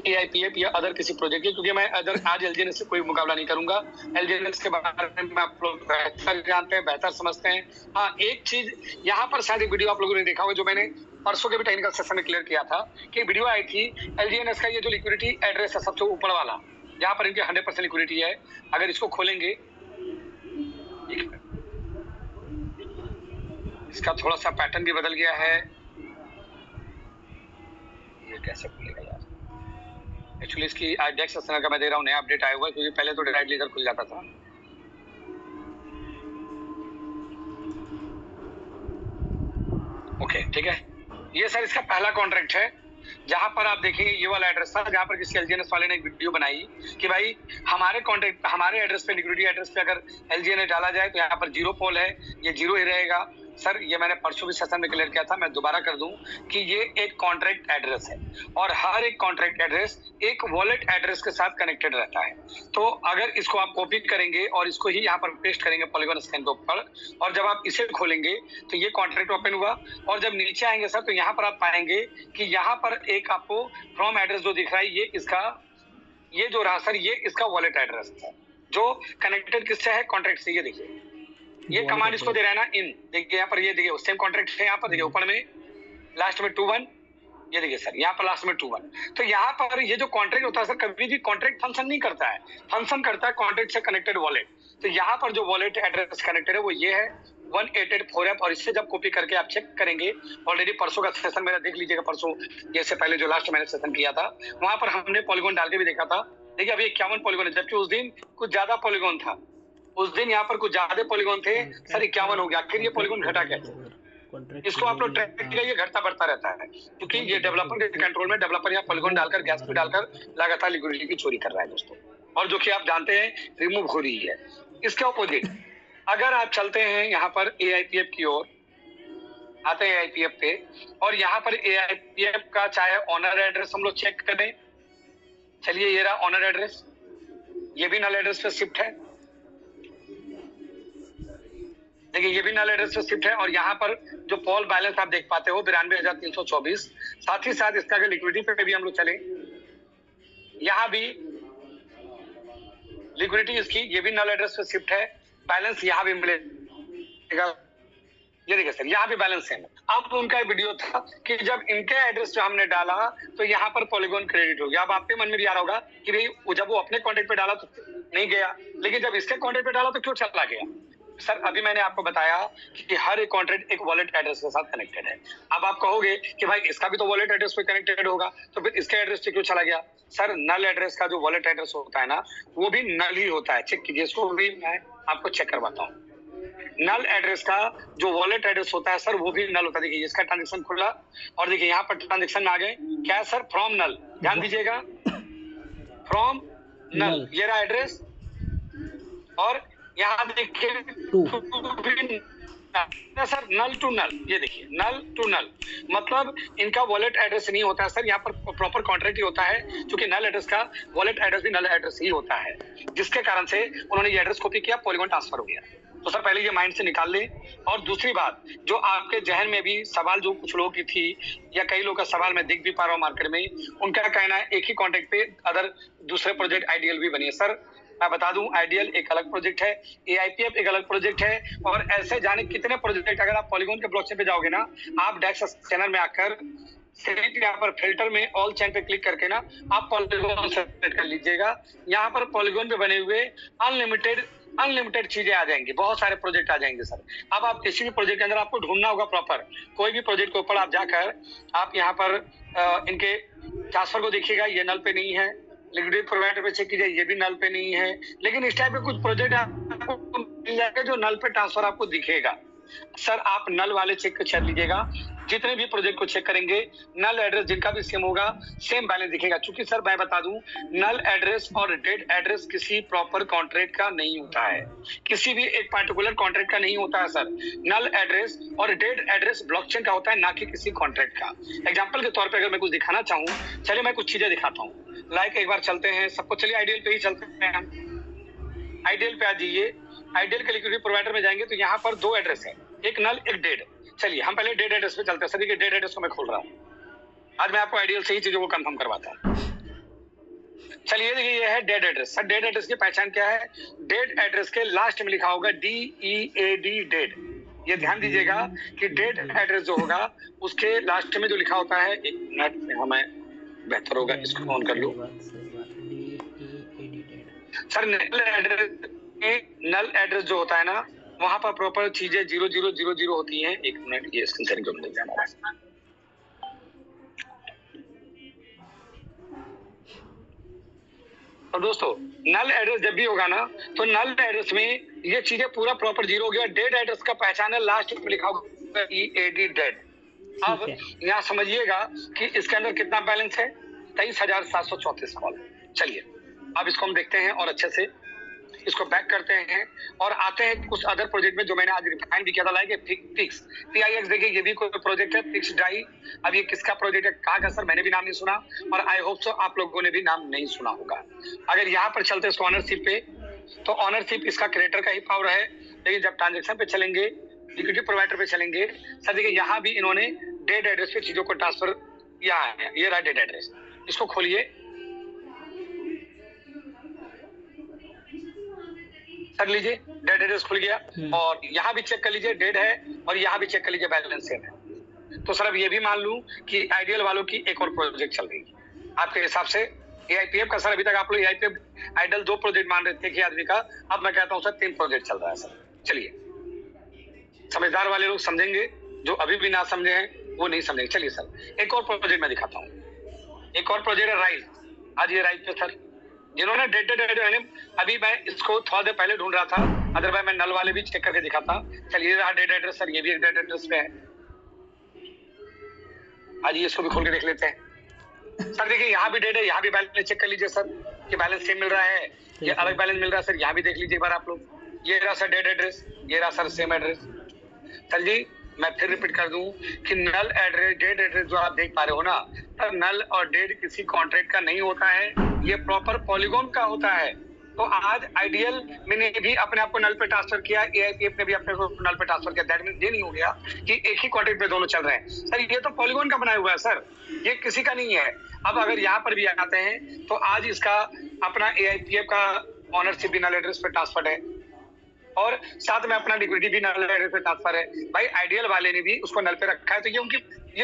AIPF या other किसी project के, क्योंकि मैं अदर आज LGNS से कोई मुकाबला नहीं करूंगा। LGNS के बारे में आप लोग बेहतर जानते हैं, बेहतर समझते हैं। हाँ, एक चीज यहाँ पर शायद एक वीडियो आप लोगों ने देखा होगा जो मैंने परसों के भी टेक्निकल सेशन में क्लियर किया था कि वीडियो आई थी LGNS का, ये जो लिक्विडिटी एड्रेस है सबसे ऊपर वाला, यहाँ पर इनकी 100% लिक्विडिटी है। अगर इसको खोलेंगे, इसका थोड़ा सा पैटर्न भी बदल गया है। ये कैसे खुलेगा यार? एक्चुअली इसकी डेक्स सेशन का मैं दे रहा हूँ, नया अपडेट आया हुआ है, क्योंकि पहले तो डायरेक्टली इधर खुल जाता था। ओके, ठीक है। ये सर इसका पहला कॉन्ट्रैक्ट है, जहां पर आप देखेंगे ये वाला एड्रेस था, जहां पर किसी LGNS वाले ने एक वीडियो बनाई कि भाई हमारे कॉन्ट्रैक्ट, हमारे एड्रेस पे, लिक्विडिटी एड्रेस पे अगर LGNS डाला जाए तो यहाँ पर 0 पोल है, ये 0 ही रहेगा। सर ये मैंने परसों भी सेशन में क्लियर किया था, मैं दोबारा कर दूं कि ये एक कॉन्ट्रैक्ट एड्रेस है और हर एक कॉन्ट्रैक्ट एड्रेस एक वॉलेट एड्रेस के साथ कनेक्टेड रहता है। तो अगर इसको आप कॉपी करेंगे और इसको ही यहाँ पर पेस्ट करेंगे पॉलीगॉन स्कैन के ऊपर, और जब आप इसे खोलेंगे तो ये कॉन्ट्रैक्ट ओपन हुआ, और जब नीचे आएंगे सर तो यहाँ पर आप पाएंगे कि यहाँ पर एक आपको फ्रॉम एड्रेस जो दिख रहा है, ये इसका, ये जो रहा सर, ये इसका वॉलेट एड्रेस है जो कनेक्टेड किससे है? कॉन्ट्रैक्ट से। ये देखिए, ये कमांड इसको दे रहा है ना, इन, देखिए यहाँ पर, ये देखिए सेम कॉन्ट्रैक्ट है, यहाँ पर देखिए ऊपर में लास्ट में 21, ये देखिए सर यहाँ पर लास्ट में 21। तो यहाँ पर ये जो कॉन्ट्रैक्ट होता है सर, कभी भी कॉन्ट्रैक्ट फंक्शन नहीं करता है, फंक्शन करता है कॉन्ट्रैक्ट से कनेक्टेड वॉलेट। तो यहाँ पर जो वॉलेट एड्रेस कनेक्टेड है वो ये है 1884F, और इससे जब कॉपी करके आप चेक करेंगे, ऑलरेडी परसों का सेशन मेरा देख लीजिएगा, परसों जैसे पहले जो लास्ट मैंने सेशन किया था वहां पर हमने पॉलीगॉन डाल के भी देखा था। देखिए अभी 51 पॉलीगॉन है, जबकि उस दिन कुछ ज्यादा पॉलीगॉन था, उस दिन यहाँ पर कुछ ज्यादा पॉलीगॉन थे सर, 51 हो गया। आखिर ये पॉलीगॉन घटा कैसे? इसको आप लोग ट्रैक कीजिए, ये घटता बढ़ता रहता है, क्योंकि ये डेवलपर के कंट्रोल में, डेवलपर यहाँ पॉलीगॉन डालकर, गैस पे डालकर लगातार लिक्विडिटी की चोरी कर रहा है दोस्तों, और जो कि आप जानते हैं रिमूव हो रही है। इसके ऑपोजिट अगर आप चलते हैं यहाँ पर AIPF की ओर, आते हैं AIPF पे, और यहाँ पर AIPF का चाहे ऑनर एड्रेस हम लोग चेक करें, चलिए ये रहा ऑनर एड्रेस, ये भी नल एड्रेस पे शिफ्ट है, देखिए ये भी नल एड्रेस पे शिफ्ट है, और यहाँ पर जो पॉल बैलेंस आप देख पाते हो 92,324। साथ ही साथ इसका अगर लिक्विडिटी पे भी हम लोग चले, यहाँ भी लिक्विडिटी इसकी, ये भी नल एड्रेस पे शिफ्ट है, बैलेंस यहाँ भी मिलेगा, ये देखिए सर यहाँ भी बैलेंस है। अब उनका वीडियो था कि जब इनके एड्रेस पे हमने डाला तो यहाँ पर पॉलीगॉन क्रेडिट हो गया। अब आपके मन में भी आ रहा होगा कि भाई जब वो अपने कॉन्ट्रैक्ट पे डाला तो नहीं गया, लेकिन जब इसके कॉन्ट्रैक्ट पे डाला तो क्यों चला गया? सर अभी मैंने आपको बताया कि हर एक कॉन्ट्रैक्ट एक वॉलेट एड्रेस के साथ कनेक्टेड है। अब आप कहोगे कि भाई इसका भी तो वॉलेट एड्रेस पे कनेक्टेड होगा, तो फिर इसके एड्रेस पे क्यों चला गया? सर नल एड्रेस का जो वॉलेट एड्रेस होता है ना, वो भी नल ही होता है। चेक कीजिए, इसको भी मैं आपको चेक करवाता हूँ। नल एड्रेस का जो वॉलेट एड्रेस होता है सर, वो भी नल होता है। देखिए इसका ट्रांजेक्शन खुला, और देखिए यहाँ पर ट्रांजेक्शन आ गए, क्या है सर? फ्रॉम नल, ध्यान दीजिएगा, फ्रॉम नल, ये रहा एड्रेस, और यहाँ देखिए सर नल टू नल, ये देखिए नल टू नल, मतलब इनका वॉलेट एड्रेस नहीं होता है सर, यहाँ पर प्रॉपर कॉन्ट्रैक्ट ही होता है, क्योंकि नल एड्रेस का वॉलेट एड्रेस भी नल एड्रेस ही होता है, जिसके कारण से उन्होंने ये एड्रेस कॉपी किया, पॉलीगॉन ट्रांसफर हो गया। तो सर पहले ये माइंड से निकाल लें। और दूसरी बात, जो आपके जहन में भी सवाल जो कुछ लोगों की थी, या कई लोगों का सवाल मैं देख भी पा रहा हूँ मार्केट में, उनका कहना है एक ही कॉन्ट्रैक्ट पे अदर दूसरे प्रोजेक्ट आइडियल भी बनी है। सर मैं बता दूं, आइडियल एक अलग प्रोजेक्ट है, AIPF एक अलग प्रोजेक्ट है, और ऐसे जाने कितने प्रोजेक्ट। अगर आप पॉलीगॉन के ब्लॉकचेन पे जाओगे ना, आप डेक्स चैनल में आकर सिर्फ यहाँ पर फिल्टर में ऑल चैन पे क्लिक करके ना आप पॉलीगॉन सेलेक्ट कर लीजिएगा। यहाँ पर पॉलीगॉन पे बने हुए अनलिमिटेड चीजें आ जाएंगी, बहुत सारे प्रोजेक्ट आ जाएंगे सर। अब आप किसी भी प्रोजेक्ट के अंदर आपको ढूंढना होगा प्रॉपर, कोई भी प्रोजेक्ट के ऊपर आप जाकर आप यहाँ पर इनके ट्रांसफर को देखिएगा, ये नल पे नहीं है। लिक्विडिटी प्रोवाइडर पे चेक कीजिए, ये भी नल पे नहीं है। लेकिन इस टाइप के कुछ प्रोजेक्ट आपको मिल जाएगा जो नल पे ट्रांसफर आपको दिखेगा। सर आप नल वाले चेक कर लीजिएगा, जितने भी प्रोजेक्ट को चेक करेंगे नल एड्रेस जिनका भी सेम होगा, सेम बैलेंस दिखेगा। क्योंकि सर मैं बता दूं, नल एड्रेस और डेड एड्रेस किसी प्रॉपर कॉन्ट्रैक्ट का नहीं होता है, किसी भी एक पार्टिकुलर कॉन्ट्रैक्ट का नहीं होता है सर। नल एड्रेस और डेड एड्रेस ब्लॉकचेन का होता है, ना कि किसी कॉन्ट्रैक्ट का। एग्जाम्पल के तौर पर अगर मैं कुछ दिखाना चाहूँ, चलिए मैं कुछ चीजें दिखाता हूँ। लाइक एक बार चलते हैं सबको, चलिए आइडियल पे ही चलते हैं हम। आइडियल पे आ जाइए, आइडियल के लिक्विडिटी प्रोवाइडर में जाएंगे तो यहाँ पर दो एड्रेस है, एक नल एक डेड। चलिए हम पहले डेड एड्रेस पे चलते हैं। सर देखिए डेड एड्रेस को मैं खोल रहा हूँ, आज मैं आपको आइडियल से ही चीजों को कंफर्म करवाता हूँ। चलिए देखिए ये है dead address. Sir dead address की पहचान क्या है? डेड एड्रेस के लास्ट में लिखा होगा DEAD डेड। ये ध्यान दीजिएगा कि डेड एड्रेस जो होगा उसके लास्ट में जो लिखा होता है, एक मिनट में हमें बेहतर होगा इसको ऑन कर लूं। सर नल एड्रेस जो होता है ना, वहां पर प्रॉपर चीजें 0000 होती हैं। एक मिनट ये स्क्रीन शेयरिंग को मिल जाना है। और दोस्तों नल एड्रेस जब भी होगा ना, तो नल एड्रेस में ये चीजें पूरा प्रॉपर 0 हो गया। डेड एड्रेस का पहचान है लास्ट में लिखा होगा EAD डेड। अब यहाँ समझिएगा कि इसके अंदर कितना बैलेंस है, 23,734 कॉल। चलिए अब इसको हम देखते हैं और अच्छे से इसको बैक करते हैं और आते हैं कुछ अदर प्रोजेक्ट में जो मैंने आज रिफाइन भी किया था। लाइक फिक्स PIX, देखिए ये भी कोई प्रोजेक्ट है, फिक्स डाई। अब ये किसका प्रोजेक्ट है, कहा का सर, मैंने भी नाम नहीं सुना और आई होप सो आप लोगों ने भी नाम नहीं सुना होगा। अगर यहाँ पर चलते हैं ऑनरशिप पे, तो ऑनरशिप इसका क्रिएटर का ही पावर है। लेकिन जब ट्रांजेक्शन पे चलेंगे, लिक्विडिटी प्रोवाइडर पे चलेंगे, सर देखिए यहाँ भी इन्होंने डेड एड्रेस पे चीजों को ट्रांसफर किया है। ये रहा डेड एड्रेस, इसको खोलिए कर लीजिए, डेड एड्रेस खुल गया और यहाँ भी चेक कर लीजिए डेड है और यहाँ भी चेक कर लीजिए बैलेंस सेम है। तो सर अब ये भी मान लूं कि आइडियल वालों की एक और प्रोजेक्ट चल रही है आपके हिसाब से। AIPF का सर अभी तक आप लोग AIPF आइडल 2 प्रोजेक्ट मान रहे थे कि आदमी का, अब मैं कहता हूँ सर 3 प्रोजेक्ट चल रहा है सर। चलिए समझदार वाले लोग समझेंगे, जो अभी भी ना समझे हैं वो नहीं समझेंगे। चलिए सर एक और प्रोजेक्ट मैं दिखाता हूँ। एक और प्रोजेक्ट है राइज। आज ये राइज पे सर जिन्होंने डेड अभी मैं इसको थोड़ा देर पहले ढूंढ रहा था, अदरवाइज मैं नल वाले भी चेक करके दिखाता। चलिए रहा डेड एड्रेस सर, ये भी एक डेड एड्रेस पे है। आज ये इसको भी खोल के देख लेते हैं। सर देखिए यहाँ भी डेड है, यहाँ भी बैलेंस चेक कर लीजिए सर कि बैलेंस सेम मिल रहा है, ये अलग बैलेंस मिल रहा है। सर यहाँ भी देख लीजिए एक बार आप लोग। ये रहा सर डेड एड्रेस, ये रहा सर सेम एड्रेस। सर जी मैं फिर रिपीट कर दूं कि नल एड्रेस डेड एड्रेस जो आप देख पा रहे हो ना, सर नल और डेड किसी कॉन्ट्रैक्ट का नहीं होता है, ये प्रॉपर पॉलीगॉन का होता है। तो आज आइडियल मैंने भी अपने आप को नल पे ट्रांसफर किया, AIPF ने भी अपने को नल पे ट्रांसफर किया। दैट मीन ये नहीं हो गया कि एक ही कॉन्ट्रैक्ट पे दोनों चल रहे हैं। सर ये तो पॉलीगॉन का बनाया हुआ है सर, ये किसी का नहीं है। अब अगर यहाँ पर भी आते हैं तो आज इसका अपना AIPF का ऑनरशिप भी नल एड्रेस पे ट्रांसफर है और साथ में अपना लिक्विडिटी भी नल एड्रेस पे ट्रांसफर है। भाई आइडियल वाले ने भी उसको नल पे रखा है, तो ये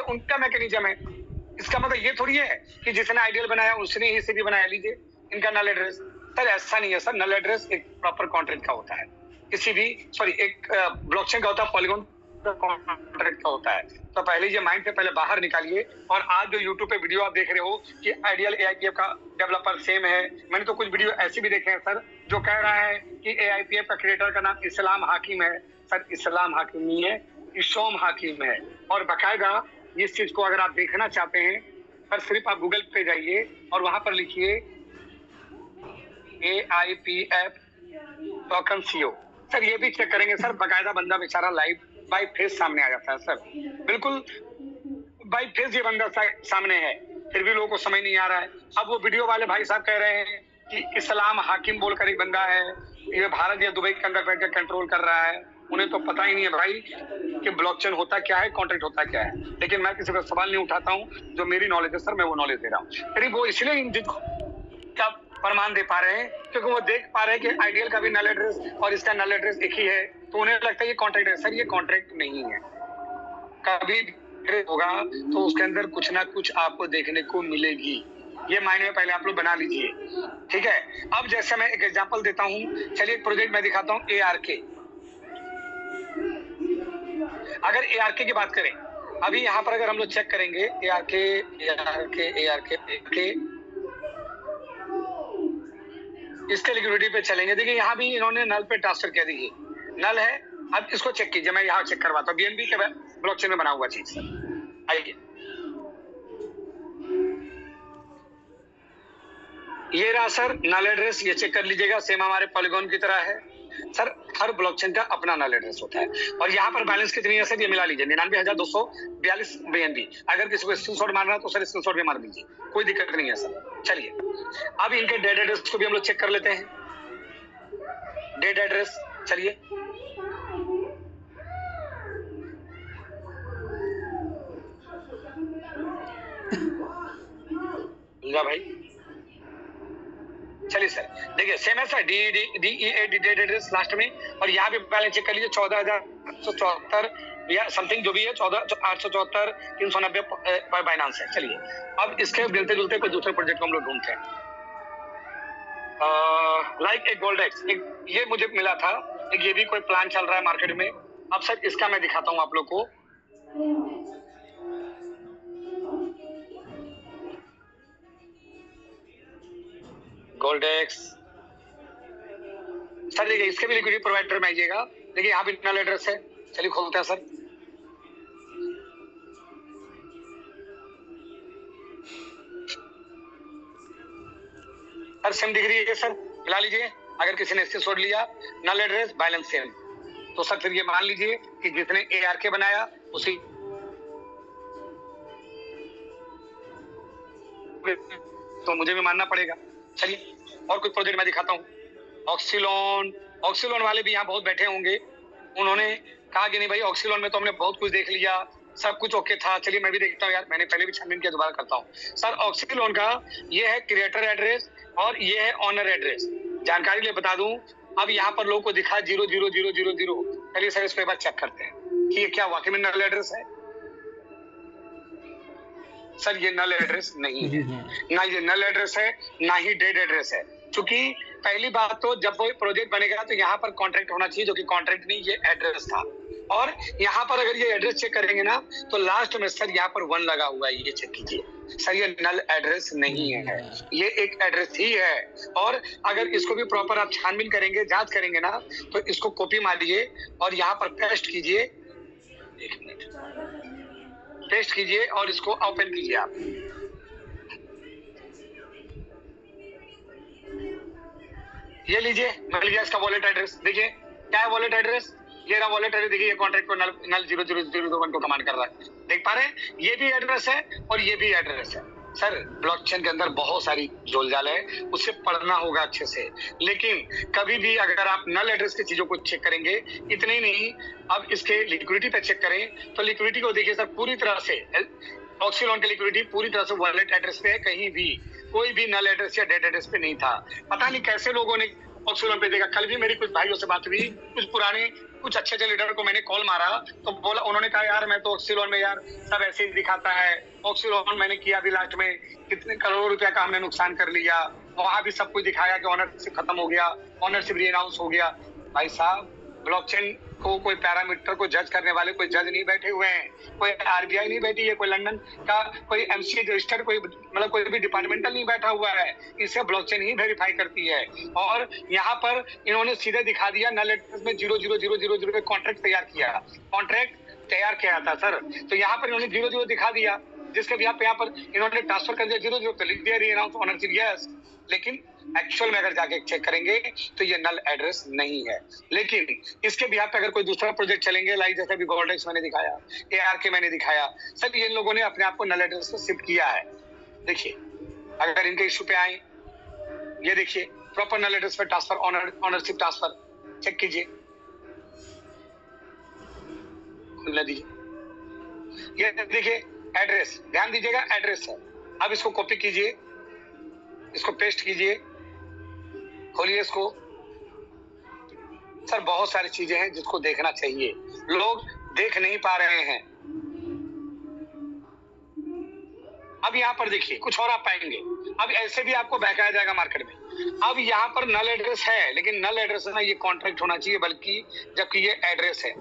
उनका मैकेनिज्म है। इसका मतलब ये थोड़ी है कि जिसने आइडियल बनाया उसने ही भी बनाया, लीजिए इनका नल एड्रेस। सर ऐसा नहीं है सर, नल एड्रेस एक प्रॉपर कॉन्ट्रैक्ट का होता है, किसी भी एक ब्लॉकचेन का होता है, पॉलीगॉन कॉन्ट्रैक्ट का होता है। तो पहले ये माइंड से पहले बाहर निकालिए। और आज जो यूट्यूब पे वीडियो आप देख रहे हो कि आइडियल AIPF का डेवलपर सेम है, मैंने तो कुछ वीडियो ऐसे भी देखे हैं सर जो कह रहा है कि AIPF का क्रिएटर का नाम इस्लाम हाकिम है। सर इस्लाम हाकिम नहीं है, इशोम हाकिम है। और बाकायदा इस चीज को अगर आप देखना चाहते हैं पर सिर्फ आप गूगल पे जाइए और वहां पर लिखिए AIPF टोकन CO। सर ये भी चेक करेंगे सर, बाकायदा बंदा बेचारा लाइव बाई फेस सामने आ जाता है सर, बिल्कुल बाई फेस ये बंदा सामने है, फिर भी लोगों को समझ नहीं आ रहा है। अब वो वीडियो वाले भाई साहब कह रहे हैं कि इस्लाम हाकिम बोलकर एक बंदा है, ये भारत या दुबई के अंदर बैठ कर कंट्रोल कर रहा है। उन्हें तो पता ही नहीं है भाई कि ब्लॉकचेन होता क्या है, कॉन्ट्रैक्ट होता क्या है। लेकिन मैं किसी पर सवाल नहीं उठाता हूँ, जो मेरी नॉलेज है सर मैं वो नॉलेज दे रहा हूँ। फिर वो इसलिए इन का प्रमाण दे पा रहे हैं क्योंकि वो देख पा रहे हैं कि आइडियल का भी नल एड्रेस और इसका नल एड्रेस एक ही है, तो उन्हें लगता है ये कॉन्ट्रैक्ट है। सर ये कॉन्ट्रैक्ट नहीं है, कभी होगा तो उसके अंदर कुछ ना कुछ आपको देखने को मिलेगी। ये मायने में पहले आप लोग बना लीजिए, ठीक है। अब जैसे मैं एक एग्जांपल देता हूँ, चलिए प्रोजेक्ट मैं दिखाता हूँ ARK। अगर ARK की बात करें, अभी यहाँ पर अगर हम लोग चेक करेंगे ARK इसके लिक्विडिटी पे चलेंगे, देखिए यहाँ भी इन्होंने नल पे ट्रांसफर किया, देखिए नल है। अब इसको चेक कीजिए, मैं यहाँ चेक करवाता हूँ, BNB के ब्लॉकचेन में बना हुआ चीज सर। आइए ये रहा सर नल एड्रेस, ये चेक कर लीजिएगा, सेम हमारे पॉलीगॉन की तरह है सर। हर ब्लॉकचेन का अपना नल एड्रेस होता है और यहाँ पर बैलेंस कितनी है सर, ये मिला लीजिए 99,242 BNB। अगर किसी को स्क्रीनशॉट मारना है तो सर स्क्रीनशॉट भी मार लीजिए, कोई दिक्कत नहीं है सर। चलिए अब इनके डेड एड्रेस को भी हम लोग चेक कर लेते हैं। डेड एड्रेस चलिए भाई चलिए सर, देखिए सेम है सर, डेट एड्रेस लास्ट में, और यहाँ भी बैलेंस चेक कर लीजिए 14,874 या समथिंग जो भी है, 14,874 390 पर बाइनांस है। चलिए अब इसके मिलते जुलते कोई दूसरे प्रोजेक्ट को हम लोग ढूंढते हैं। लाइक एक गोल्डेक्स, ये मुझे मिला था, एक ये भी कोई प्लान चल रहा है मार्केट में। अब सर इसका मैं दिखाता हूँ आप लोग को। गोल्डेक्स सर, देखिए इसके भी लिक्विडिटी प्रोवाइडर में आइएगा। देखिए यहाँ भी नल एड्रेस है। चलिए खोलते हैं सर। सर सेम दिख रही है सर, मिला लीजिए। अगर किसी ने इससे छोड़ लिया नल एड्रेस बैलेंस सेम, तो सर फिर ये मान लीजिए कि जितने ARK बनाया उसी तो मुझे भी मानना पड़ेगा। चलिए और कोई प्रोजेक्ट मैं दिखाता हूँ। ऑक्सीलोन वाले भी यहाँ बहुत बैठे होंगे। उन्होंने कहा कि नहीं भाई ऑक्सीलोन में तो हमने बहुत कुछ देख लिया, सब कुछ ओके था। चलिए मैं भी देखता हूँ यार, मैंने पहले भी छानबीन किया, दोबारा करता हूँ। सर ऑक्सीलोन का ये है क्रिएटर एड्रेस और ये है ऑनर एड्रेस। जानकारी लिए बता दूं, अब यहाँ पर लोगों को दिखा 00000। चलिए सर इसको एक बार चेक करते हैं कि ये क्या वाकई में नल एड्रेस है। सर ये नल एड्रेस नहीं है, ना ये नल एड्रेस है ना ही डेड एड्रेस है। क्योंकि पहली बात तो जब कोई प्रोजेक्ट बनेगा तो यहाँ पर कॉन्ट्रैक्ट होना चाहिए, जो कि कॉन्ट्रैक्ट नहीं, ये एड्रेस था। और यहाँ पर अगर ये एड्रेस चेक करेंगे ना तो लास्ट में सर यहाँ पर 1 लगा हुआ है, ये चेक कीजिए। सर ये नल एड्रेस नहीं है, ये एक एड्रेस ही है। और अगर इसको भी प्रॉपर आप छानबीन करेंगे, जांच करेंगे ना, तो इसको कॉपी मारिए और यहाँ पर पेस्ट कीजिए। 1 मिनट पेस्ट कीजिए और इसको ओपन कीजिए आप। ये लीजिए, मिल गया इसका वॉलेट एड्रेस। देखिए क्या है वॉलेट एड्रेस, ये रहा वॉलेट एड्रेस। देखिए ये कॉन्ट्रैक्ट को नल 00001 को कमांड कर रहा है, देख पा रहे हैं। ये भी एड्रेस है और ये भी एड्रेस है। सर ब्लॉकचेन के अंदर बहुत सारी जोलजाल है, उसे पढ़ना होगा अच्छे से। लेकिन कभी भी अगर आप नल एड्रेस की चीजों को चेक करेंगे, इतने ही नहीं, अब इसके लिक्विडिटी पे चेक करें तो लिक्विडिटी को देखिए सर, पूरी तरह से ऑक्सीलोन की लिक्विडिटी पूरी तरह से वॉलेट एड्रेस पे है। कहीं भी कोई भी नल एड्रेस या डेड एड्रेस पे नहीं था। पता नहीं कैसे लोगों ने ऑक्सीलोन पे देखा। कल भी मेरी कुछ भाइयों से बात हुई, कुछ पुराने कुछ अच्छे लीडर को मैंने कॉल मारा तो बोला, उन्होंने कहा यार मैं तो ऑक्सीलोन में यार सब ऐसे ही दिखाता है। ऑक्सीलोन मैंने किया भी, लास्ट में कितने करोड़ रुपया का हमने नुकसान कर लिया। वहां भी सब कुछ दिखाया कि ऑनरशिप खत्म हो गया, ऑनरशिप रीअनाउंस हो गया। भाई साहब ब्लॉकचेन को कोई पैरामीटर को जज करने वाले कोई जज नहीं बैठे हुए हैं, कोई RBI नहीं बैठी है, कोई लंदन का कोई MCA रजिस्टर्ड कोई मतलब कोई भी डिपार्टमेंटल नहीं बैठा हुआ है। इसे ब्लॉकचेन ही वेरीफाई करती है। और यहाँ पर इन्होंने सीधे दिखा दिया नल एड्रेस में 00000 पे कॉन्ट्रैक्ट तैयार किया था सर। तो यहाँ पर इन्होंने 00 दिखा दिया, जिसके भी यहाँ पर इन्होंने ट्रांसफर कर दिया 00 पे लिख दिया रीअनाउंस ऑनरशिप यस। लेकिन एक्चुअल में अगर जाके चेक करेंगे तो ये नल एड्रेस नहीं है। लेकिन इसके बिहार पे अगर कोई दूसरा प्रोजेक्ट चलेंगे, लाइक जैसे भी गोल्डेक्स मैंने दिखाया, ARK मैंने दिखाया, सर ये लोगों ने अपने आप को नल एड्रेस पे शिफ्ट किया है। देखिए अगर इनके इश्यू पे आए, ये देखिए प्रॉपर नल एड्रेस पे ट्रांसफर, ऑनरशिप ट्रांसफर चेक कीजिए, खुलने दीजिए। ये देखिए एड्रेस, ध्यान दीजिएगा एड्रेस है। अब इसको कॉपी कीजिए, इसको पेस्ट कीजिए, खोलिए इसको। सर बहुत सारी चीजें हैं जिसको देखना चाहिए, लोग देख नहीं पा रहे हैं। अब यहाँ पर देखिए कुछ और आप पाएंगे। अब ऐसे भी आपको बहकाया जाएगा मार्केट में। अब यहाँ पर नल एड्रेस है, लेकिन नल एड्रेस ना ये कॉन्ट्रैक्ट होना चाहिए, बल्कि जबकि ये एड्रेस है।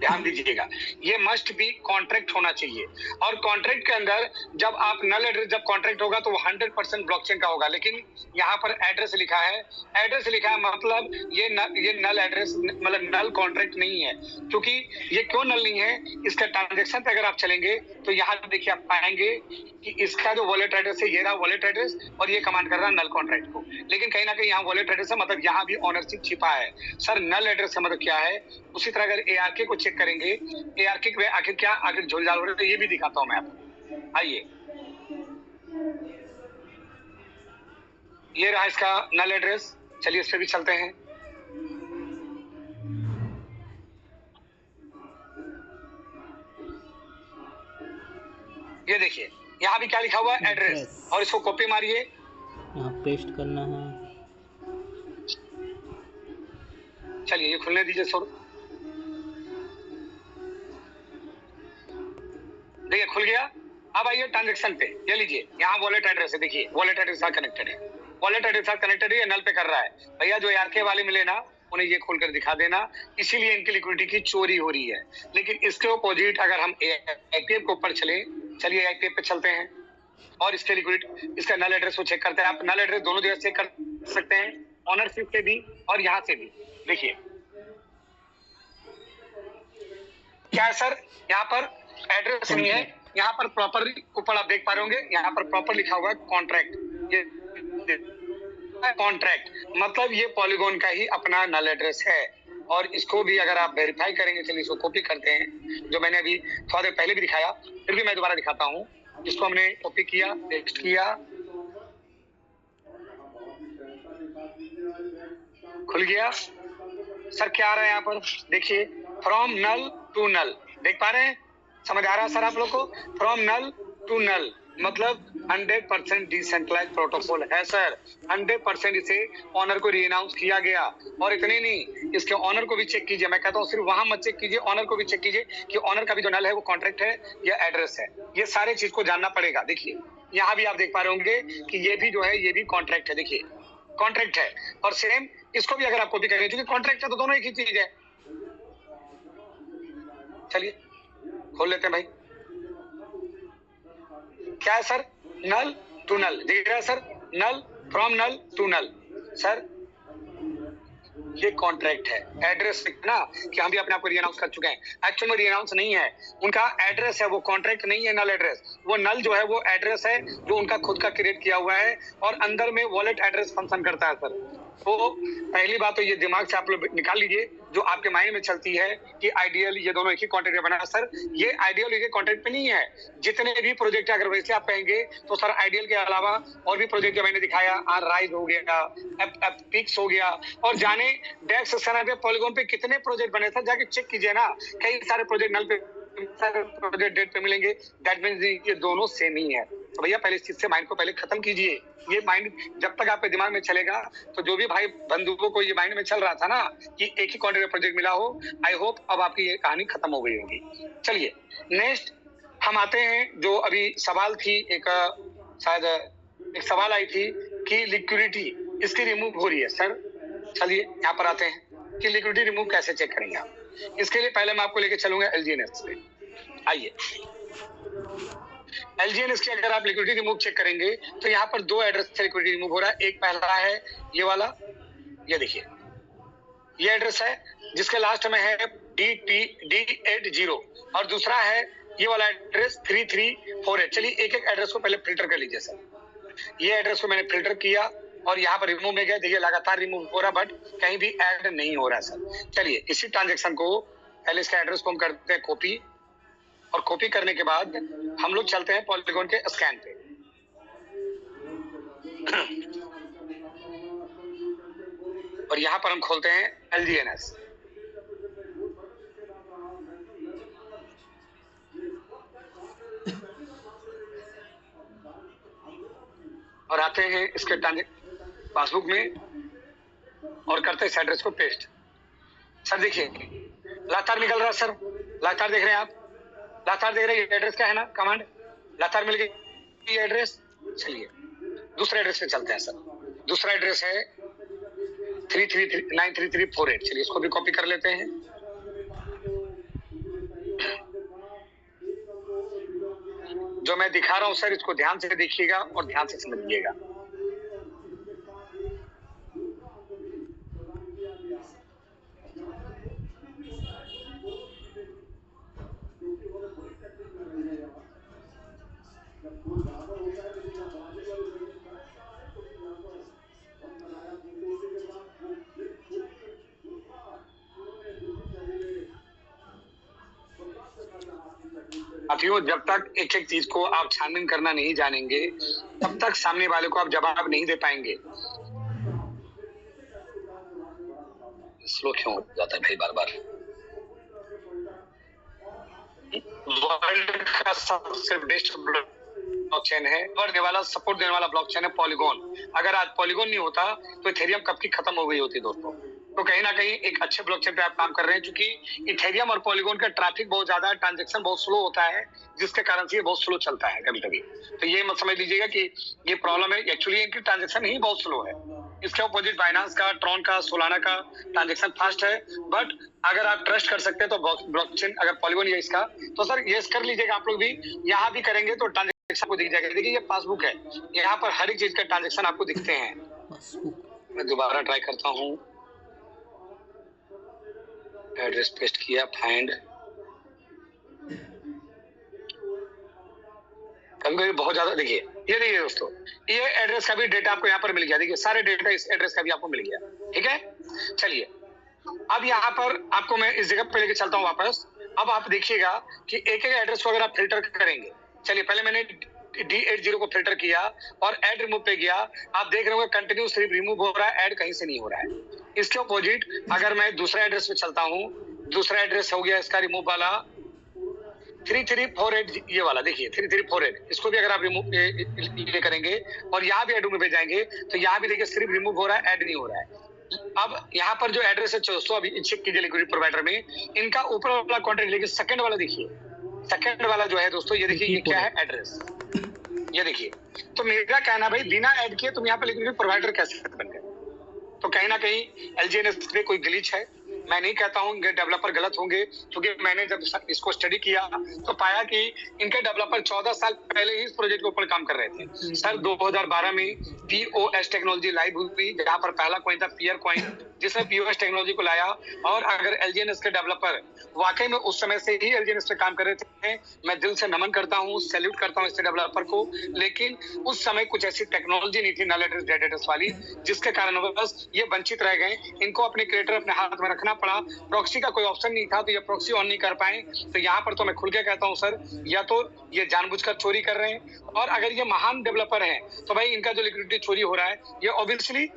ध्यान दीजिएगा, ये मस्ट बी कॉन्ट्रैक्ट होना चाहिए। और कॉन्ट्रैक्ट के अंदर जब आप नल एड्रेस, जब कॉन्ट्रैक्ट होगा तो वो 100% ब्लॉकचेन का होगा। लेकिन यहाँ पर एड्रेस लिखा है, एड्रेस लिखा है मतलब ये नल एड्रेस मतलब नल कॉन्ट्रैक्ट नहीं है। क्योंकि ये क्यों नल नहीं है, इसका ट्रांजेक्शन पे अगर आप चलेंगे तो यहाँ देखिए आप पाएंगे कि इसका जो वॉलेट एड्रेस है, ये रहा वॉलेट एड्रेस, और ये कमांड कर रहा है नल कॉन्ट्रैक्ट को। लेकिन कहीं ना कहीं यहाँ वॉलेट एड्रेस है, मतलब यहाँ भी ऑनरशिप छिपा है। सर नल एड्रेस का मतलब क्या है? उसी तरह अगर ARK को चेक करेंगे, ARK में आखिर क्या आखिर झोलझाल हो रहा है, तो ये भी दिखाता हूं मैं आपको। आइए, ये रहा इसका नल एड्रेस। चलिए इस पे भी चलते हैं। ये देखिए यहाँ भी क्या लिखा हुआ है, एड्रेस, और इसको कॉपी मारिए, यहाँ पेस्ट करना है। चलिए ये खुलने दीजिए सर, देखिए खुल गया। अब आइए ट्रांजेक्शन पे, ये लीजिए यहाँ वॉलेट एड्रेस है, देखिए वॉलेट एड्रेस कनेक्टेड है, वॉलेट एड्रेस कनेक्टेड है, नल पे कर रहा है भैया। जो ARK वाले मिले ना उन्हें ये खोलकर दिखा देना, इसीलिए इनकी लिक्विडिटी की चोरी हो रही है। लेकिन इसके ऑपोजिट अगर हम IPF के ऊपर चले, चलिए IPF पे चलते हैं और इसके लिक्विडिटी, इसका नल एड्रेस को चेक करते हैं। आप नल एड्रेस दोनों जगह चेक कर सकते हैं, ऑनरशिप से भी और यहाँ से भी। देखिए क्या है सर, यहाँ पर एड्रेस नहीं है, यहाँ पर प्रॉपर ऊपर आप देख पा रहे होंगे, यहाँ पर प्रॉपर लिखा हुआ है कॉन्ट्रैक्ट। ये कॉन्ट्रैक्ट मतलब ये पॉलीगॉन का ही अपना नल एड्रेस है। और इसको भी अगर आप वेरीफाई करेंगे, चलिए इसको कॉपी करते हैं, जो मैंने अभी थोड़ा देर पहले भी दिखाया, फिर भी मैं दोबारा दिखाता हूँ। इसको हमने कॉपी किया, पेस्ट किया, खुल गया। सर क्या आ रहा है यहाँ पर, देखिए फ्रॉम नल टू नल, देख पा रहे हैं, समझ आ रहा है सर आप लोग को? फ्रॉम नल टू नल मतलब 100% डिसेंट्रलाइज प्रोटोकॉल है सर। 100% इसे ऑनर को रीअनाउंस किया गया। और इतने नहीं, इसके ऑनर को भी चेक कीजिए। मैं कहता हूँ सिर्फ वहां मत चेक कीजिए, ऑनर को भी चेक कीजिए कि ऑनर का भी जो नल है वो कॉन्ट्रैक्ट है या एड्रेस है। ये सारे चीज को जानना पड़ेगा। देखिए यहाँ भी आप देख पा रहे होंगे कि ये भी जो है ये भी कॉन्ट्रैक्ट है, देखिए कॉन्ट्रैक्ट है। और सेम इसको भी अगर आप कॉपी करेंगे, क्योंकि कॉन्ट्रैक्ट है तो दोनों एक ही चीज है। चलिए खोल लेते हैं भाई, क्या है सर, नल टू नल, दिख रहा है sir, null from null to null. Sir ये कॉन्ट्रैक्ट है, एड्रेस ना कि हम भी अपने आप को रीअनाउंस कर चुके हैं, एक्चुअल में रीअनाउंस नहीं है, उनका एड्रेस है, वो कॉन्ट्रैक्ट नहीं है नल एड्रेस। वो नल जो है वो एड्रेस है जो उनका खुद का क्रिएट किया हुआ है, और अंदर में वॉलेट एड्रेस फंक्शन करता है सर। तो पहली बात तो ये दिमाग से आप लोग निकाल लीजिए, जो आपके माइंड में चलती है कि आइडियल ये दोनों एक ही कॉन्ट्रैक्ट में बना। सर ये आइडियल एक कॉन्ट्रैक्ट पे नहीं है। जितने भी प्रोजेक्ट अगर वैसे आप कहेंगे तो सर आइडियल के अलावा और भी प्रोजेक्ट जो मैंने दिखाया, राइज हो गया, पिक्स हो गया, और जाने डेक्स पे पॉलीगॉन पे कितने प्रोजेक्ट बने सर, जाके चेक कीजिए ना। कई सारे प्रोजेक्ट नल पे, सारे प्रोजेक्ट डेट पे मिलेंगे। दैट मींस ये दोनों सेम ही है। तो भैया पहले इस चीज से माइंड को पहले खत्म कीजिए। ये माइंड जब तक आपके दिमाग में चलेगा, तो जो भी भाई बंधुओं को ये माइंड में चल रहा था ना कि एक ही कॉन्ट्रैक्ट प्रोजेक्ट मिला हो, आई होप अब आपकी ये कहानी खत्म हो गई होगी। चलिए नेक्स्ट हम आते हैं, जो अभी सवाल थी, एक शायद एक सवाल आई थी कि लिक्विडिटी इसकी रिमूव हो रही है सर। चलिए यहाँ पर आते हैं कि लिक्विडिटी रिमूव कैसे चेक करेंगे आप। इसके लिए पहले मैं आपको लेके चलूंगा LGNS पे। आइए LGNS की अगर आप लिक्विडिटी रिमूव चेक करेंगे तो यहाँ पर दो एड्रेस से लिक्विडिटी रिमूव हो रहा है। एक पहला है ये वाला, ये देखिए ये एड्रेस है जिसके लास्ट में है D80, और दूसरा है ये वाला एड्रेस 3348। चलिए एक एक एड्रेस को पहले फिल्टर कर लीजिए सर। ये एड्रेस को मैंने फिल्टर किया और यहाँ पर रिमूव में गया, देखिए लगातार रिमूव हो रहा, बट कहीं भी ऐड नहीं हो रहा सर। चलिए इसी ट्रांजेक्शन को पहले इसका एड्रेस को हम करते हैं कॉपी, और कॉपी करने के बाद हम लोग चलते हैं पॉलीगॉन के स्कैन पे। और यहाँ पर हम खोलते हैं LGNS। और आते हैं इसके पासबुक में और करते हैं इस एड्रेस को पेस्ट। सर देखिए लगातार निकल रहा है सर, लगातार देख रहे हैं आप, लगातार देख रहे हैं। ये एड्रेस क्या है ना, कमांड लगातार मिल गई ये एड्रेस। चलिए दूसरे एड्रेस पे चलते हैं सर। दूसरा एड्रेस है 333933348। चलिए इसको भी कॉपी कर लेते हैं। जो मैं दिखा रहा हूं सर, इसको ध्यान से देखिएगा और ध्यान से समझिएगा। साथियों जब तक एक एक चीज को आप छानबीन करना नहीं जानेंगे, तब तक सामने वाले को आप जवाब नहीं दे पाएंगे। स्लो क्यों हो जाता है भाई बार बार? वर्ल्ड का सबसे बेस्ट ब्लॉकचेन है, देने वाला, सपोर्ट देने वाला ब्लॉकचेन है पॉलीगॉन। अगर आज पॉलीगॉन नहीं होता तो इथेरियम कब की खत्म हो गई होती दोस्तों। तो कहीं ना कहीं एक अच्छे ब्लॉकचेन पे आप काम कर रहे हैं, क्योंकि इथेरियम और पॉलीगॉन का ट्रैफिक बहुत ज्यादा है, ट्रांजेक्शन बहुत स्लो होता है, जिसके कारण से ये बहुत स्लो चलता है कभी कभी। तो ये मत समझ लीजिएगा कि ये प्रॉब्लम है, एक्चुअली इनकी ट्रांजेक्शन ही बहुत स्लो है। इसके अपोजिट बाइनांस का, ट्रॉन का, सोलाना का ट्रांजेक्शन फास्ट है। बट अगर आप ट्रस्ट कर सकते हैं तो ब्लॉकचेन अगर पॉलीगॉन है इसका, तो सर ये कर लीजिएगा आप लोग भी, यहाँ भी करेंगे तो ट्रांजेक्शन आपको दिख जाएगा। देखिए ये पासबुक है, यहाँ पर हर एक चीज का ट्रांजेक्शन आपको दिखते हैं। मैं दोबारा ट्राई करता हूँ, एड्रेस पेस्ट किया, फाइंड, कभी कभी बहुत ज्यादा, देखिए ये देखिए दोस्तों, ये एड्रेस का भी डेटा आपको यहाँ पर मिल गया। देखिए सारे डेटा इस एड्रेस का भी आपको मिल गया। ठीक है, चलिए अब यहाँ पर आपको मैं इस जगह पे लेके चलता हूँ वापस। अब आप देखिएगा कि एक एक एड्रेस को अगर आप फिल्टर करेंगे, चलिए पहले मैंने D80 को फिल्टर किया और ऐड रिमूव पे गया। आप देख रहे होंगे कंटिन्यू सिर्फ रिमूव हो रहा है, ऐड कहीं से नहीं हो रहा है। इसके अपोजिट अगर मैं दूसरा एड्रेस पे चलता हूँ, दूसरा एड्रेस हो गया इसका रिमूव वाला 3348, ये वाला देखिए 3348, इसको भी अगर आप रिमूव ये करेंगे और यहाँ भी एड में जाएंगे तो यहाँ भी देखिए सिर्फ रिमूव हो रहा है, ऐड नहीं हो रहा है। अब यहाँ पर जो एड्रेस है दोस्तों, अभी चेक कीजिए लिक्विडिटी प्रोवाइडर में, इनका ऊपर वाला कॉन्ट्रैक्ट, लेकिन सेकंड वाला देखिए, सेकंड वाला जो है दोस्तों, ये देखिए ये क्या है एड्रेस, ये देखिए। तो मेरा कहना भाई बिना ऐड किए तुम यहाँ पर लिक्विडिटी प्रोवाइडर कैसे बन गए? तो कहीं ना कहीं LGNS में कोई ग्लिच है। मैं नहीं कहता हूँ इनके डेवलपर गलत होंगे, क्योंकि मैंने जब इसको स्टडी किया तो पाया कि इनके डेवलपर 14 साल पहले ही इस प्रोजेक्ट के ऊपर काम कर रहे थे। सर 2012 में POS टेक्नोलॉजी लाइव हुई, जहां पर पहला कॉइन था पियर कॉइन, जिसने POS टेक्नोलॉजी को लाया। और अगर LGNS के डेवलपर वाकई में उस समय से ही LGNS पे काम कर रहे थे, मैं दिल से नमन करता हूँ, सैल्यूट करता हूँ इस डेवलपर को। लेकिन उस समय कुछ ऐसी टेक्नोलॉजी नहीं थी नल एड्रेस डेड एड्रेस वाली, जिसके कारण बस ये वंचित रह गए। इनको अपने क्रिएटर अपने हाथ में रखना पड़ा, प्रॉक्सी का कोई ऑप्शन नहीं था, तो ये प्रॉक्सी ऑन नहीं कर पाए। तो यहाँ पर तो मैं खुल के कहता हूँ सर, या तो ये जानबूझकर चोरी कर रहे हैं, और अगर ये महान डेवलपर हैं तो भाई इनका जो लिक्विडिटी चोरी हो रहा है ये ऑब्वियसली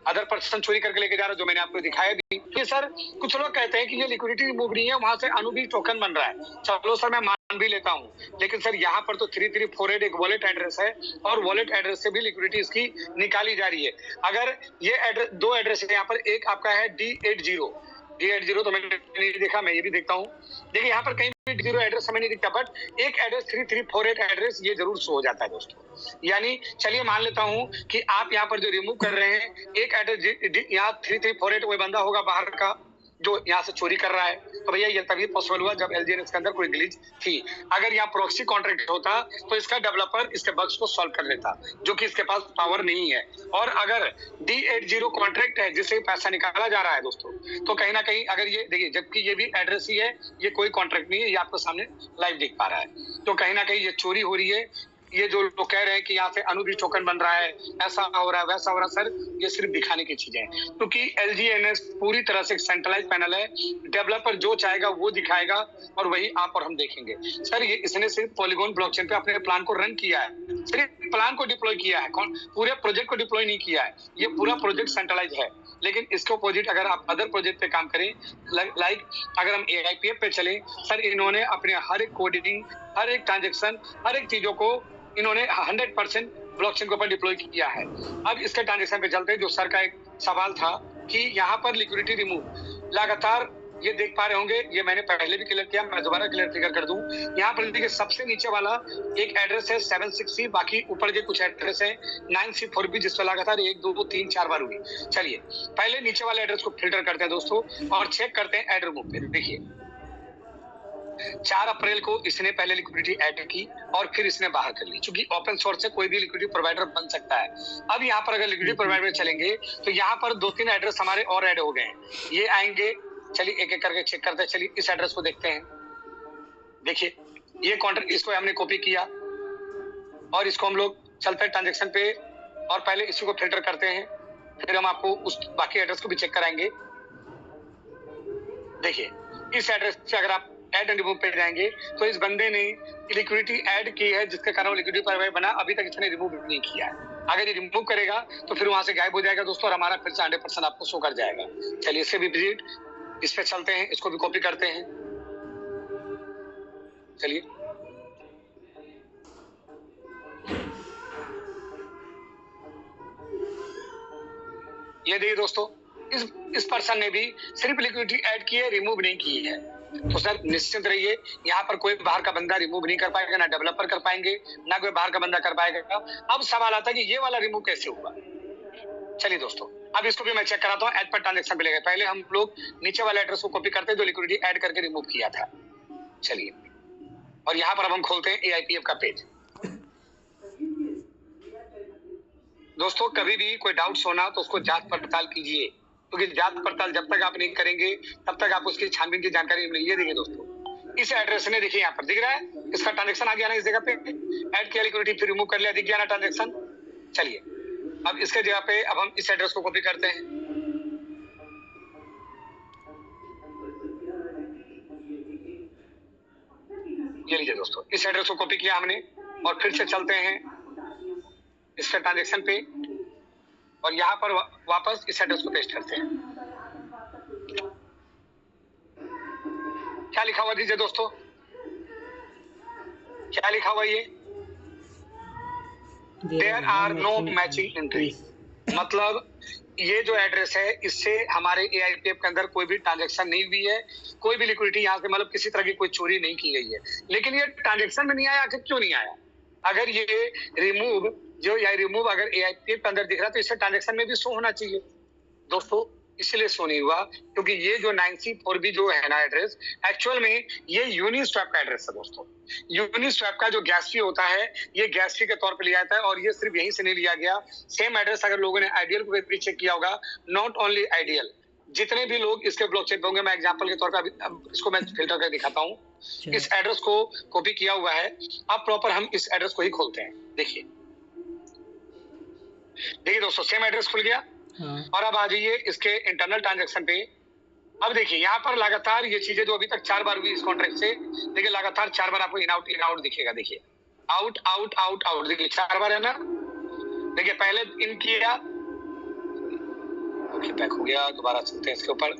अदर पर्सन चोरी करके लेके जा रहा है, जो मैंने आपको दिखाया भी कि सर कुछ लोग कहते हैं कि ये लिक्विडिटी रिमूव नहीं है, वहां से अनुबी टोकन बन रहा है। चलो सर मैं मान भी लेता हूँ, लेकिन सर यहाँ पर तो 3348 एक वॉलेट एड्रेस है, और वॉलेट एड्रेस से भी लिक्विडिटी इसकी निकाली जा रही है। अगर ये एड्रेस, दो एड्रेस है यहाँ पर, एक आपका है D80 तो मैंने नहीं देखा, मैं ये भी देखता हूँ। देखिए यहाँ पर कहीं भी D0 एड्रेस हमें नहीं दिखता, बट एक एड्रेस 3348 एड्रेस ये जरूर शो हो जाता है दोस्तों। यानी चलिए मान लेता हूँ कि आप यहाँ पर जो रिमूव कर रहे हैं, एक एड्रेस यहाँ 3348 कोई बंदा होगा बाहर का जो यहाँ से चोरी कर रहा है, तो भैया ये तभी पॉसिबल हुआ जब LGNS के अंदर कोई ग्लिच थी। अगर यहाँ प्रॉक्सी कॉन्ट्रैक्ट होता तो इसका डेवलपर इसके बग्स को सॉल्व कर लेता, जो कि इसके पास पावर नहीं है। और अगर D80 कॉन्ट्रैक्ट है जिससे पैसा निकाला जा रहा है दोस्तों, तो कहीं ना कहीं अगर ये देखिए, जबकि ये भी एड्रेस ही है, ये कोई कॉन्ट्रैक्ट नहीं है, ये आपको सामने लाइव दिख पा रहा है। तो कहीं ना कहीं ये चोरी हो रही है। ये जो लोग कह रहे हैं कि यहाँ से अनुबी टोकन बन रहा है, ऐसा हो रहा है, वैसा हो रहा है, सर ये सिर्फ दिखाने की चीजें हैं, क्योंकि LGNS पूरी तरह से एक सेंट्रलाइज पैनल है। डेवलपर जो चाहेगा वो दिखाएगा, और वही आप और हम देखेंगे। सर ये इसने सिर्फ पॉलीगॉन ब्लॉकचेन पे अपने प्लान को रन किया है, सिर्फ प्लान को डिप्लॉय किया है, पूरे प्रोजेक्ट को डिप्लॉय नहीं किया है। ये पूरा प्रोजेक्ट सेंट्रलाइज है। लेकिन इसके अपोजिट अगर आप अदर प्रोजेक्ट पे काम करें, लाइक अगर हम AIPF पे चलें, सर इन्होंने अपने हर एक कोडिंग, हर एक ट्रांजेक्शन, हर एक चीजों को इन्होंने 100% ब्लॉकचेन के ऊपर डिप्लॉय किया है। अब इसके ट्रांजेक्शन पे चलते हैं, जो सर का एक सवाल था कि यहाँ पर लिक्विडिटी रिमूव लगातार ये देख पा रहे होंगे, ये मैंने पहले भी क्लियर किया, मैं दोबारा क्लियर कर दूं। यहाँ पर देखिए सबसे नीचे वाला एक एड्रेस है 76C, बाकी ऊपर के कुछ एड्रेस है 9C4B, जिस पर लगातार 1 2 3 4 बार हुई। चलिए पहले नीचे वाले एड्रेस को फिल्टर करते हैं दोस्तों, और चेक करते हैं ऐड रिमूव पे। देखिए 4 अप्रैल को इसने पहले लिक्विडिटी ऐड की और फिर इसने बाहर कर ली, क्योंकि ओपन सोर्स से कोई भी लिक्विडिटी प्रोवाइडर बन सकता है। अब यहाँ पर अगर लिक्विडिटी प्रोवाइडर चलेंगे तो यहाँ पर 2-3 एड्रेस हमारे और ऐड हो गए हैं। ये आएंगे, चलिए एक एक करके चेक करते हैं। चलिए इस एड्रेस को देखते हैं। देखिए ये कॉन्ट्रैक्ट, इसको हमने कॉपी किया और इसको हम लोग चलते हैं ट्रांजेक्शन पे, और पहले इसी को फिल्टर करते हैं, फिर हम आपको उस बाकी एड्रेस को भी चेक कराएंगे। देखिए इस एड्रेस से अगर आप ऐड एंड रिमूव पे जाएंगे तो इस बंदे ने लिक्विडिटी ऐड की है, जिसके कारण वो लिक्विडिटी प्रोवाइडर बना। अभी तक इसने रिमूव नहीं किया है। अगर ये रिमूव करेगा तो फिर वहां से गायब हो जाएगा दोस्तों, और हमारा फिर से 100% आपको शो कर जाएगा। चलिए इससे भी विजिट, इस पे चलते हैं, इसको भी कॉपी करते हैं। चलिए ये देखिए दोस्तों, इस पर्सन ने भी सिर्फ लिक्विडिटी ऐड की है, रिमूव नहीं की है। तो सर निश्चिंत रहिए, यहाँ पर कोई बाहर का बंदा रिमूव नहीं कर पाएगा, ना डेवलपर कर पाएंगे, ना कोई बाहर का बंदा कर पाएगा। अब सवाल आता है कि ये वाला रिमूव कैसे हुआ। चलिए दोस्तों, अब इसको भी मैं चेक कराता हूँ। एड पर ट्रांजेक्शन मिलेगा। पहले हम लोग नीचे वाले एड्रेस को कॉपी करते हैं जो लिक्विडिटी ऐड करके रिमूव किया था। चलिए, और यहाँ पर अब हम खोलते हैं AIPF का पेज। दोस्तों कभी भी कोई डाउट्स होना तो उसको जांच पड़ताल कीजिए, क्योंकि जांच पड़ताल जब तक आप नहीं करेंगे तब तक आप उसकी छानबीन की जानकारी नहीं। ये देखिए दोस्तों, इस एड्रेस ने देखिए यहाँ पर दिख रहा है, इसका ट्रांजेक्शन आ गया ना, इस जगह पे ऐड किया लिक्विडिटी, फिर रिमूव कर लिया, दिख गया ना ट्रांजेक्शन। चलिए, अब इसके जगह पे अब हम इस एड्रेस को कॉपी करते हैं। ये लीजिए दोस्तों, इस एड्रेस को कॉपी किया हमने, और फिर से चलते हैं इसके ट्रांजेक्शन पे, और यहाँ पर वापस इस एड्रेस को पेस्ट करते हैं। क्या लिखा हुआ दीजिए दोस्तों, क्या लिखा हुआ ये, there are no matching entry. मतलब ये जो एड्रेस है इससे हमारे AIPF के अंदर कोई भी ट्रांजेक्शन नहीं हुई है, कोई भी लिक्विडिटी यहाँ से मतलब किसी तरह की कोई चोरी नहीं की गई है। लेकिन ये ट्रांजेक्शन में नहीं आया, आखिर क्यों नहीं आया? अगर ये रिमूव जो या रिमूव अगर AIPF के अंदर दिख रहा है तो इससे ट्रांजेक्शन में भी शो होना चाहिए। दोस्तों इसलिए शो नहीं हुआ क्योंकि ये जो 9C4B जो है ना एड्रेस, एक्चुअल में ये यूनिस्वैप का एड्रेस है दोस्तों। यूनिस्वैप का जो गैस फी होता है ये गैस फी के तौर पे लिया जाता है, और ये सिर्फ यहीं से नहीं लिया गया। सेम एड्रेस अगर लोगों ने आइडियल को भी चेक किया होगा, नॉट ओनली आइडियल, जितने भी लोग इसके ब्लॉकचेन पे होंगे, मैं एग्जांपल के तौर पे अब इसको मैं फिल्टर करके दिखाता हूँ। इस एड्रेस को कॉपी किया हुआ है। अब प्रॉपर हम इस एड्रेस को ही खोलते हैं। देखिए देखिए दोस्तों, सेम एड्रेस खुल गया। और अब आ जाइए इसके इंटरनल ट्रांजैक्शन पे। अब देखिए यहाँ पर लगातार ये चीजें जो अभी तक 4 बार हुई इस कॉन्ट्रैक्ट से, देखिए लगातार 4 बार आपको इन आउट दिखेगा। देखिए आउट आउट आउट आउट, देखिए 4 बार है ना। देखिए पहले इन किया, ओके बैक हो गया, दोबारा चलते हैं इसके ऊपर।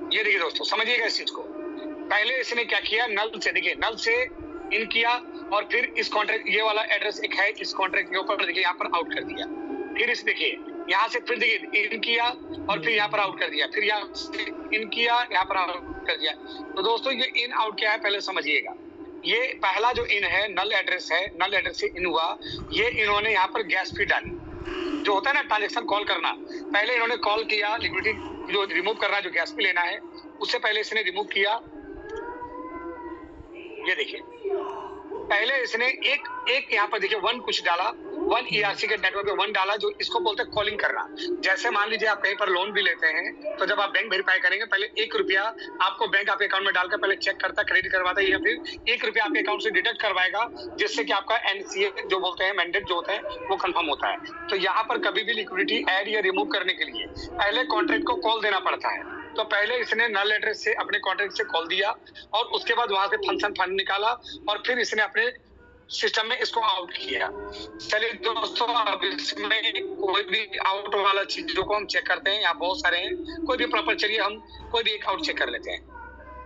ये देखिए दोस्तों, समझिएगा इस चीज को। पहले इसने क्या किया, नल से, देखिए नल से इन किया, और फिर इस कॉन्ट्रैक्ट, ये वाला एड्रेस एक है, इस कॉन्ट्रैक्ट के ऊपर देखिए यहाँ पर आउट कर दिया। फिर इस देखिए यहाँ से फिर देखिए इन किया और फिर यहाँ पर आउट कर दिया, फिर यहाँ से इन किया, यहाँ पर आउट कर दिया। तो दोस्तों ये इन आउट क्या है पहले समझिएगा। ये पहला जो इन है, नल एड्रेस है, नल एड्रेस से इन हुआ, ये इन्होंने यहाँ पर गैस फी डाली। जो होता है ना ट्रांजेक्शन कॉल करना, पहले इन्होंने कॉल किया, लिक्विडिटी जो रिमूव करना है, जो गैस फी लेना है, उससे पहले इसने रिमूव किया। ये देखिए पहले इसने एक यहाँ पर देखिए 1 कुछ डाला, 1 ERC के नेटवर्क पे 1 डाला, जो इसको बोलते हैं कॉलिंग करना। जैसे मान लीजिए आप कहीं पर लोन भी लेते हैं तो जब आप बैंक वेरीफाई करेंगे, पहले 1 रुपया आपको बैंक आपके अकाउंट में डालकर पहले चेक करता, क्रेडिट करवाता है, या फिर 1 रुपया आपके अकाउंट से डिडक्ट करवाएगा, जिससे कि आपका NCA जो बोलते हैं मैंडेट जो होता है वो कंफर्म होता है। तो यहाँ पर कभी भी लिक्विडिटी ऐड या रिमूव करने के लिए पहले कॉन्ट्रैक्ट को कॉल देना पड़ता है। तो पहले इसने नल एड्रेस से अपने कॉन्ट्रैक्ट से कॉल दिया, और उसके बाद वहां से फंड निकाला, और फिर इसने अपने सिस्टम में इसको आउट किया। चलिए दोस्तों, अब इसमें कोई भी आउट वाला चीजों को हम चेक करते हैं। यहाँ बहुत सारे हैं, कोई भी प्रॉपर, चलिए हम कोई भी एक आउट चेक कर लेते हैं।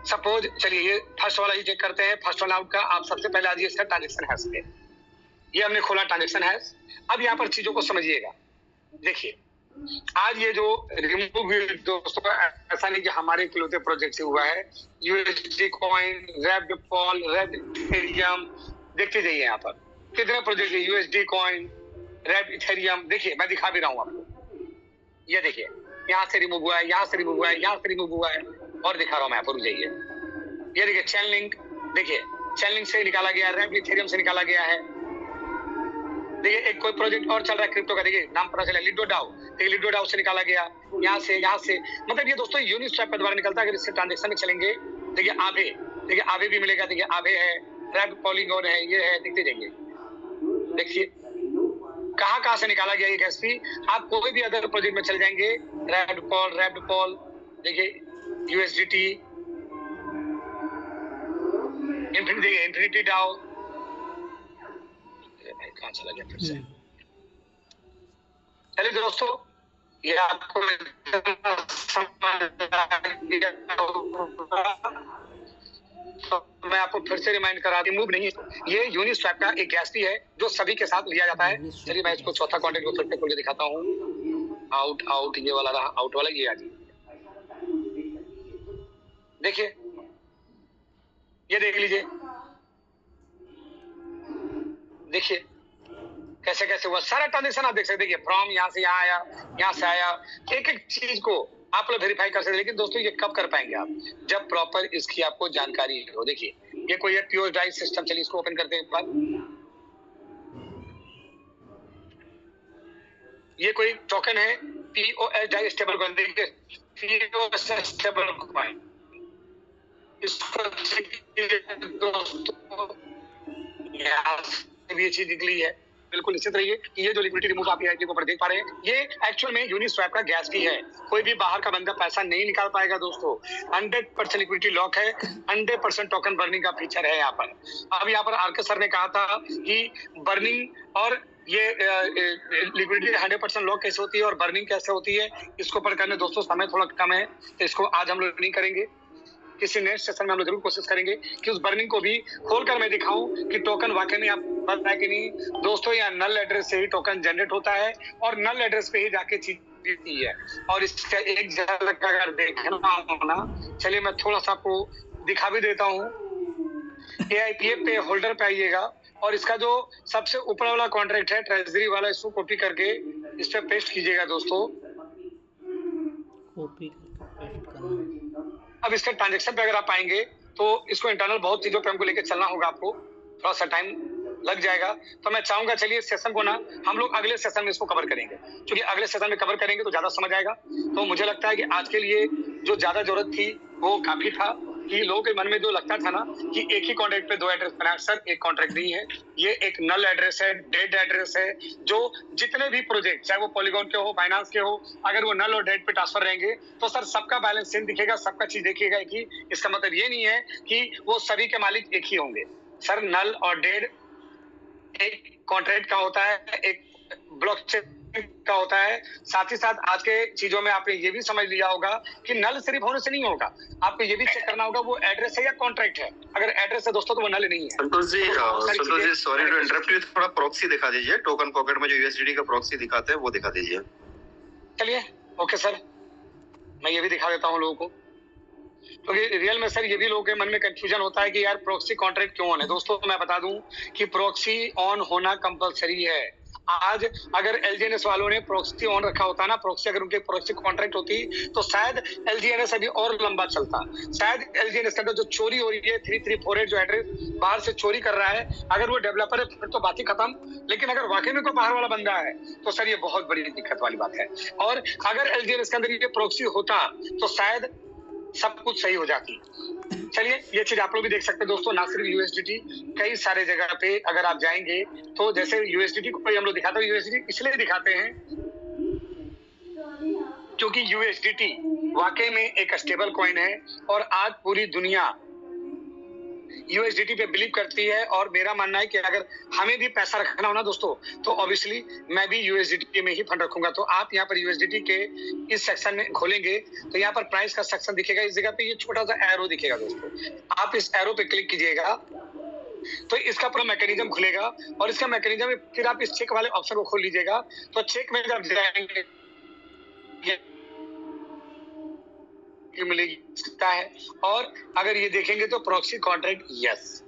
सपोज चलिए ये फर्स्ट वाला ही चेक करते हैं। फर्स्ट वाला आउट का आप सबसे पहले आ जाइए इसका ट्रांजेक्शन हैश पे। ये हमने खोला ट्रांजेक्शन हैश। अब यहाँ पर चीजों को समझिएगा। देखिए आज ये जो रिमूव दोस्तों ऐसा नहीं कि हमारे इकलौते प्रोजेक्ट से हुआ है। USD coin, wrapped Paul, wrapped Ethereum, देखते जाइए यहाँ पर कितने प्रोजेक्ट है। USD कॉइन, रैप्ड इथेरियम, देखिए मैं दिखा भी रहा हूँ आपको। ये देखिए यहाँ से रिमूव हुआ है, यहाँ से रिमूव हुआ है, यहाँ से रिमूव हुआ है, और दिखा रहा हूँ मैं आपको, रुक जाइए। ये देखिए चैन लिंक, देखिए चैन लिंक से निकाला गया है, रैप्ड इथेरियम से निकाला गया है। देखिए एक कोई प्रोजेक्ट और चल रहा है क्रिप्टो का, देखिए नाम पता चला, लिडो डाउ, देखिए लिडो डाउ से निकाला गया, यहाँ से। मतलब ये दोस्तों यूनिस्वैप के द्वारा निकलता है। अगर इससे ट्रांजेक्शन में चलेंगे, देखिए आभे, देखिए आभे भी मिलेगा, देखिए आभे है, रैप्ड पॉलीगॉन है, ये है, देखते जाइए। देखिए कहाँ से निकाला गया ये गैस फी। आप कोई भी अदर प्रोजेक्ट में चल जाएंगे, रैप्ड पॉल, देखिए USDT, इन्फिनिटी डाउ, कहाँ चला गया फिर से। चलिए दोस्तों, ये आपको तो मैं आपको फिर से रिमाइंड करा दूं, मूव नहीं है, ये यूनिस्वैप का एक गैस फी है जो सभी के साथ लिया जाता है। चलिए मैं इसको चौथा कॉन्ट्रैक्ट को फिर से खोल के दिखाता हूँ। आउट ये वाला रहा, आउट वाला ये आ जी। देखिए, ये देख लीजिए, देखिए कैसे कैसे हुआ सारा ट्रांजेक्शन आप देख सकते हैं। फ्रॉम यहाँ से यहाँ आया, यहाँ से आया, एक एक चीज को आप लोग वेरीफाई कर सकते हैं। लेकिन दोस्तों ये कब कर पाएंगे आप? जब प्रॉपर इसकी आपको जानकारी हो। देखिए ये कोई है प्योर ड्राइव सिस्टम। चलिए इसको ओपन करते हैं एक बार। ये कोई टोकन है POS ड्राइव स्टेबल कॉइन। देखिए POS स्टेबल कॉइन, इसको दोस्तों यहाँ से भी ये चीज निकली है। बिल्कुल निश्चित रहिए कि ये जो लिक्विडिटी रिमूव आप EIP को देख पा रहे हैं, ये एक्चुअल में यूनिस्वैप का गैस फी है। कोई भी बाहर का बंदा पैसा नहीं निकाल पाएगा दोस्तों। 100% लिक्विडिटी लॉक है, 100% टोकन बर्निंग का फीचर है यहाँ पर। अब यहाँ पर आरके सर ने कहा था कि बर्निंग और ये लिक्विडिटी 100% लॉक कैसे होती है और बर्निंग कैसे होती है, इसको पर करने दोस्तों समय थोड़ा कम है, तो इसको आज हम लोग नहीं करेंगे। किसी नेक्स्ट सेशन में हम लोग जरूर कोशिश करेंगे कि उस बर्निंग को भी खोलकर मैं दिखाऊं कि टोकन वाकई में आप पता है कि नहीं। दोस्तों यहाँ नल एड्रेस से ही टोकन जनरेट होता है और नल एड्रेस पे ही जाके चीज देती है। और इसका एक झलक अगर देखना हो ना, चलिए मैं थोड़ा सा आपको दिखा भी देता हूँ। AIPF पे होल्डर पे आइएगा और इसका जो सबसे ऊपर वाला कॉन्ट्रैक्ट है ट्रेजरी वाला, इसको कॉपी करके इस पे पेस्ट कीजिएगा दोस्तों। कॉपी करके पेस्ट करना। अब इसके ट्रांजेक्शन पे अगर आप आएंगे तो इसको इंटरनल बहुत चीजों पे हमको लेके चलना होगा, आपको थोड़ा सा टाइम लग जाएगा। तो मैं चाहूंगा चलिए इस सेशन को ना हम लोग अगले सेशन में इसको कवर करेंगे, क्योंकि अगले सेशन में कवर करेंगे तो ज्यादा समझ आएगा। तो मुझे लगता है कि आज के लिए जो ज्यादा जरूरत थी वो काफी था कि लोगों के मन में जो लगता था ना कि एक ही कॉन्ट्रैक्ट पे 2 एड्रेस बनाया। सर एक कॉन्ट्रैक्ट नहीं है, ये एक नल एड्रेस है, डेड एड्रेस है। जो जितने भी प्रोजेक्ट चाहे वो पॉलीगॉन के हो, बाइनेंस के हो, अगर वो नल और डेड पे ट्रांसफर रहेंगे तो सर सबका बैलेंस सेम दिखेगा, सबका चीज देखिएगा एक ही। इसका मतलब ये नहीं है कि वो सभी के मालिक एक ही होंगे। सर नल और डेड एक कॉन्ट्रैक्ट का होता है, एक ब्लॉकचेन का होता है। साथ ही साथ आज के चीजों में आपने ये भी समझ लिया होगा कि नल सिर्फ होने से नहीं होगा, आपको ये भी चेक करना होगा वो एड्रेस है या कॉन्ट्रैक्ट है। अगर एड्रेस है दोस्तों तो वो नल नहीं है। Santosh ji sorry to interrupt you, थोड़ा प्रॉक्सी दिखा दीजिए। टोकन पॉकेट में जो USDT का प्रॉक्सी दिखाते हैं वो दिखा दीजिए। चलिए ओके सर, मैं ये भी दिखा देता हूँ लोगों को, क्योंकि तो रियल में सर ये भी लोगों के मन में कंफ्यूजन होता है कि यार प्रॉक्सी कॉन्ट्रैक्ट क्यों ऑन है। दोस्तों मैं बता दूं कि प्रॉक्सी ऑन होना कंपलसरी है। आज अगर LGNS वालों ने प्रॉक्सी ऑन रखा होता ना, प्रॉक्सी अगर उनके प्रॉक्सी कॉन्ट्रैक्ट होती तो शायद LGNS अभी और लंबा चलता। शायद LGNS के अंदर जो चोरी हो रही है 3348 जो एड्रेस बाहर से चोरी कर रहा है, अगर वो डेवलपर है फिर तो बात ही खत्म। लेकिन अगर वाकई में कोई बाहर वाला बंदा है तो सर ये बहुत बड़ी दिक्कत वाली बात है। और अगर LGNS के अंदर ये प्रॉक्सी होता तो शायद सब कुछ सही हो जाती। चलिए ये चीज आप लोग भी देख सकते हैं दोस्तों, ना सिर्फ USDT, कई सारे जगह पे अगर आप जाएंगे तो जैसे USDT को हम लोग दिखाते हैं। USDT इसलिए दिखाते हैं क्योंकि USDT वाकई में एक स्टेबल कॉइन है और आज पूरी दुनिया USDT पे बिलीव करती है। और मेरा मानना है कि अगर हमें भी पैसा रखना हो ना दोस्तों तो ऑब्वियसली मैं भी USDT में ही फंड रखूंगा। तो आप यहाँ पर USDT के इस सेक्शन में खोलेंगे तो यहाँ पर प्राइस का सेक्शन दिखेगा। इस जगह पे ये छोटा सा एरो दिखेगा दोस्तों, आप इस एरो पे क्लिक कीजिएगा तो इसका पूरा मैकेनिज्म खुलेगा। और इसका मैकेनिज्म में फिर आप इस चेक वाले ऑप्शन को खोल लीजिएगा। तो चेक में जब जाएंगे मिलेगी सकता है। और अगर ये देखेंगे तो प्रॉक्सी कॉन्ट्रैक्ट यस।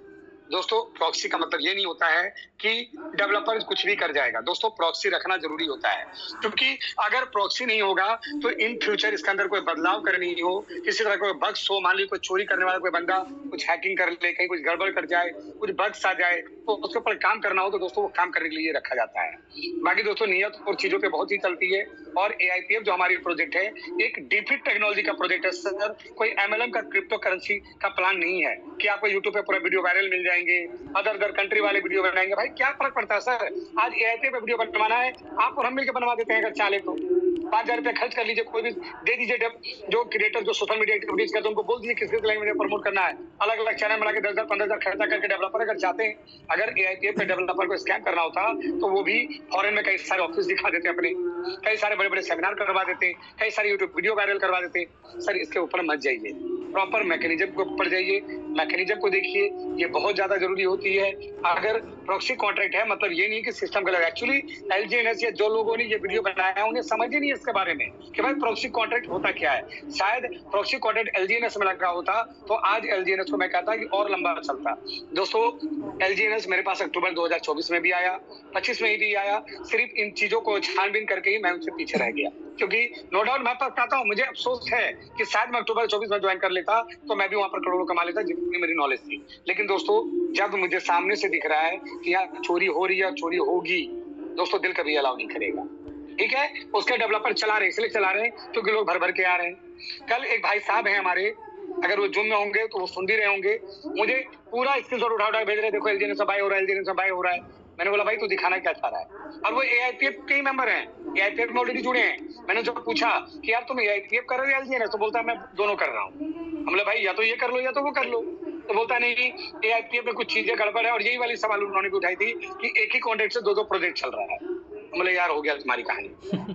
दोस्तों प्रॉक्सी का मतलब ये नहीं होता है कि डेवलपर कुछ भी कर जाएगा। दोस्तों प्रॉक्सी रखना जरूरी होता है, क्योंकि अगर प्रॉक्सी नहीं होगा तो इन फ्यूचर इसके अंदर कोई बदलाव करनी हो, किसी तरह कोई बग्स हो, मान लीजिए कोई चोरी करने वाला कोई बंदा कुछ हैकिंग कर ले, कहीं कुछ गड़बड़ कर जाए, कुछ बग्स आ जाए, तो उसके ऊपर काम करना हो तो दोस्तों वो काम करने के लिए रखा जाता है। बाकी दोस्तों नियत और चीजों पे बहुत ही चलती है। और AIPF जो हमारी प्रोजेक्ट है एक डीफी टेक्नोलॉजी का प्रोजेक्ट है सर, कोई MLM का क्रिप्टो करेंसी का प्लान नहीं है कि आपको यूट्यूब पे पूरा वीडियो वायरल मिल जाएंगे, अदर कंट्री वाले वीडियो बनाएंगे। भाई क्या फर्क पड़ता है सर, आज AIPF पे वीडियो बनवाना है, आप और हम मिलकर बनवा देते हैं। अगर चाले तो 5000 रुपया खर्च कर लीजिए, कोई भी दे दीजिए। जो क्रिएटर जो सोशल मीडिया एक्टिविटीज करते हैं उनको बोल दीजिए किस किस लैंग्वेज में प्रमोट करना है, अलग अलग चैनल बना के 10,000 15,000 खर्चा करके डेवलपर अगर चाहते हैं। अगर AIPF पे डेवलपर को स्कैम करना होता तो वो भी फॉरेन में कई सारे ऑफिस दिखा देते अपने, कई सारे बड़े बड़े सेमिनार करवा देते, कई सारे यूट्यूब वीडियो वायरल करवा देते। सर इसके ऊपर मत जाइए, प्रॉपर मैकेनिज्म के ऊपर जाइए। मैकेनिज्म को देखिए, ये बहुत ज्यादा जरूरी होती है। अगर प्रॉक्सी कॉन्ट्रैक्ट है मतलब ये नहीं कि सिस्टम गलत है। एक्चुअली एलजीएनएस या जो लोगों ने ये वीडियो बनाया है उन्हें समझ ही नहीं है इसके बारे में कि भाई प्रॉक्सी कॉन्ट्रैक्ट होता क्या है। शायद प्रॉक्सी कॉन्ट्रैक्ट एलजीएनएस में लगा होता तो आज एलजीएनएस को मैं कहता कि और लंबा चलता। दोस्तों एलजीएनएस मेरे पास अक्टूबर 2024 में भी आया, 25 में भी आया। सिर्फ इन चीजों को छानबीन करके ही मैं उनसे पीछे रह गया, क्योंकि नो डाउट मैं पछताता हूँ। मुझे अफसोस है कि शायद मैं अक्टूबर 24 में ज्वाइन कर लेता तो मैं भी वहां पर करोड़ों कमा लेता जितनी मेरी नॉलेज थी। लेकिन दोस्तों जब मुझे सामने से दिख रहा है कि यहाँ चोरी हो रही है, चोरी होगी, दोस्तों दिल कभी अलाउ नहीं करेगा। ठीक है, उसके डेवलपर चला रहे इसलिए चला रहे हैं क्योंकि लोग भर भर के आ रहे हैं। कल एक भाई साहब हैं हमारे, अगर वो जूम में होंगे तो वो सुन भी रहे होंगे, मुझे पूरा स्क्रीनशॉट उठा भेज रहे, देखो एलजीएनएस बाय हो रहा है, एलजीएनएस बाय हो रहा है। मैंने बोला भाई तू दिखाना क्या चाह रहा है? और वो एआईपीएफ के ही मेंबर हैं, एआईपीएफ में ऑलरेडी जुड़े हैं। मैंने जब पूछा कि यार तुम एआईपीएफ कर रहे हो एलजीएनएस, तो बोलता है मैं दोनों कर रहा हूँ। हमने भाई या तो ये कर लो या तो वो कर लो। तो बोलता नहीं एआईपीएफ में कुछ चीजें गड़बड़ है, और यही वाली सवाल उन्होंने भी उठाई थी कि एक ही कॉन्ट्रैक्ट से दो प्रोजेक्ट चल रहा है। हमने यार हो गया तुम्हारी कहानी।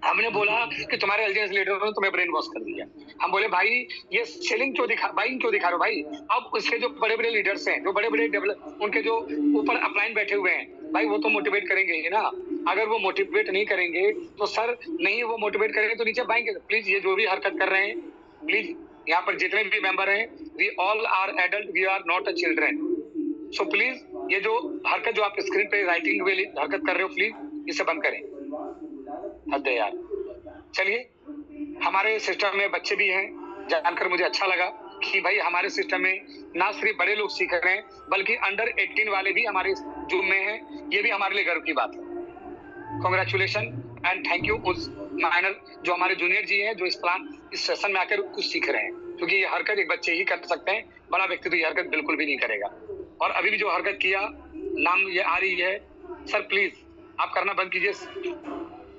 हमने बोला कि तुम्हारे एलजीएनएस लीडर ने तुम्हें ब्रेन वॉश कर दिया। हम बोले भाई ये सेलिंग क्यों दिखा रहे हो भाई? अब उसके जो बड़े बड़े लीडर्स हैं, जो बड़े बड़े डेवलप, उनके जो ऊपर अपलाइन बैठे हुए हैं भाई, वो तो मोटिवेट करेंगे ही ना। अगर वो मोटिवेट नहीं करेंगे तो सर नहीं, वो मोटिवेट करेंगे तो नीचे बाएंगे। प्लीज ये जो भी हरकत कर रहे हैं, प्लीज यहाँ पर जितने भी मेंबर हैं, we all are adult, we are not a children. So please ये जो हरकत जो आप स्क्रीन पे राइटिंग वाली हरकत कर रहे हो, प्लीज इसे बंद करें। हद है यार। चलिए, हमारे सिस्टम में बच्चे भी हैं, जानकर मुझे अच्छा लगा कि भाई हमारे सिस्टम में ना सिर्फ बड़े लोग सीख रहे हैं बल्कि अंडर 18 वाले भी हमारे जूम में हैं। ये भी हमारे लिए गर्व की बात है। कांग्रेचुलेशन एंड थैंक यू उस माइनर जो हमारे जूनियर जी हैं, जो इस सेशन में आकर कुछ सीख रहे हैं, क्योंकि ये हरकत एक बच्चे ही कर सकते हैं, बड़ा व्यक्ति तो ये हरकत बिल्कुल भी नहीं करेगा। और अभी भी जो हरकत किया, नाम ये आ रही है, सर प्लीज आप करना बंद कीजिए।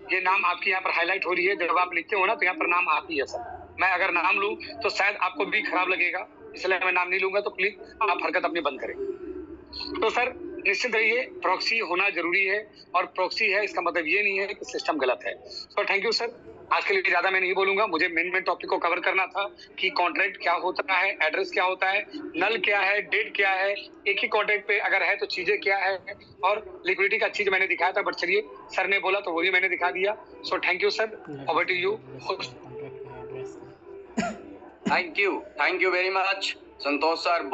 ये नाम आपकी यहाँ पर हाईलाइट हो रही है, जब आप लिखते हो ना तो यहाँ पर नाम आती है सर। मैं अगर नाम लूं तो शायद आपको भी खराब लगेगा, इसलिए मैं नाम नहीं लूंगा। तो प्लीज आप हरकत अपनी बंद करें। तो सर निश्चित रहिए, प्रॉक्सी होना जरूरी है, और प्रॉक्सी है इसका मतलब ये नहीं है कि सिस्टम गलत है। तो थैंक यू सर। आज के लिए ज्यादा मैं नहीं बोलूंगा, मुझे मेन टॉपिक को कवर करना था कि कॉन्ट्रैक्ट क्या होता है, एड्रेस क्या होता है, नल क्या है, डेट क्या है, एक ही कॉन्ट्रैक्ट पे अगर है तो चीजें क्या है, और लिक्विडिटी का चीज मैंने दिखाया था। बट चलिए, सर ने बोला तो वो भी मैंने दिखा दिया। So thank you sir, over to you. Thank you very much Santosh sir.